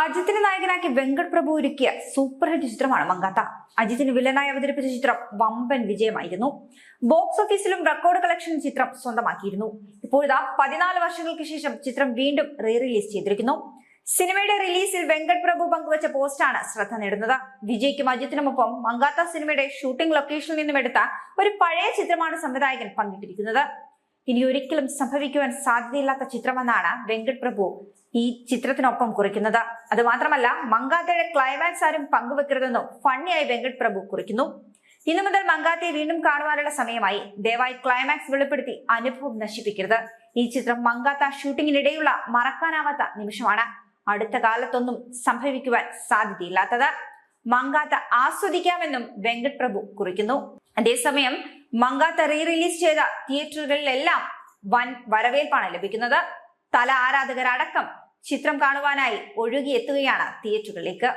അജിത്തിനെ നായകനാക്കി വെങ്കട് പ്രഭു ഒരുക്കിയ super hit ചിത്രമാണ് മങ്കാത്ത. അജിത്തിന് വില്ലനായി അവതരിപ്പിച്ച ചിത്രം വമ്പൻ വിജയമായിരുന്നു. ബോക്സ് ഓഫീസിലും റെക്കോർഡ് കളക്ഷൻ ചിത്രം സ്വന്തമാക്കിയിരുന്നു. ഇപ്പോഴിതാ 14 വർഷങ്ങൾക്ക് ശേഷം ചിത്രം വീണ്ടും റിലീസ് ചെയ്തിരിക്കുന്നു. സിനിമയുടെ റിലീസിൽ വെങ്കട് പ്രഭു പങ്കുവച്ച പോസ്റ്റാണ് ശ്രദ്ധ നേടുന്നത്. വിജയ്ക്കും അജിത്തിനുമൊപ്പം മങ്കാത്ത സിനിമയുടെ ഷൂട്ടിംഗ് ലൊക്കേഷനിൽ നിന്നും എടുത്ത ഒരു പഴയ ചിത്രമാണ് സംവിധായകൻ പങ്കിട്ടിരിക്കുന്നത്. ഇനി ഒരിക്കലും സംഭവിക്കുവാൻ സാധ്യതയില്ലാത്ത ചിത്രമെന്നാണ് വെങ്കട് പ്രഭു ഈ ചിത്രത്തിനൊപ്പം കുറിക്കുന്നത്. അത് മാത്രമല്ല, മങ്കാത്തയുടെ ക്ലൈമാക്സ് ആരും പങ്കുവെക്കരുതെന്നും ഫണ്ണിയായി വെങ്കട് പ്രഭു കുറിക്കുന്നു. ഇന്നു മുതൽ മങ്കാത്തയെ വീണ്ടും കാണുവാനുള്ള സമയമായി. ദയവായി ക്ലൈമാക്സ് വെളിപ്പെടുത്തി അനുഭവം നശിപ്പിക്കരുത്. ഈ ചിത്രം മങ്കാത്ത ഷൂട്ടിങ്ങിനിടെയുള്ള മറക്കാനാവാത്ത നിമിഷമാണ്. അടുത്ത കാലത്തൊന്നും സംഭവിക്കുവാൻ സാധ്യതയില്ലാത്തത്. മങ്കാത്ത ആസ്വദിക്കാമെന്നും വെങ്കട് പ്രഭു കുറിക്കുന്നു. അതേസമയം മങ്കാത്ത റിലീസ് ചെയ്ത തിയേറ്ററുകളിലെല്ലാം വൻ വരവേൽപ്പാണ് ലഭിക്കുന്നത്. തല ആരാധകരടക്കം ചിത്രം കാണുവാനായി ഒഴുകിയെത്തുകയാണ് തിയേറ്ററുകളിലേക്ക്.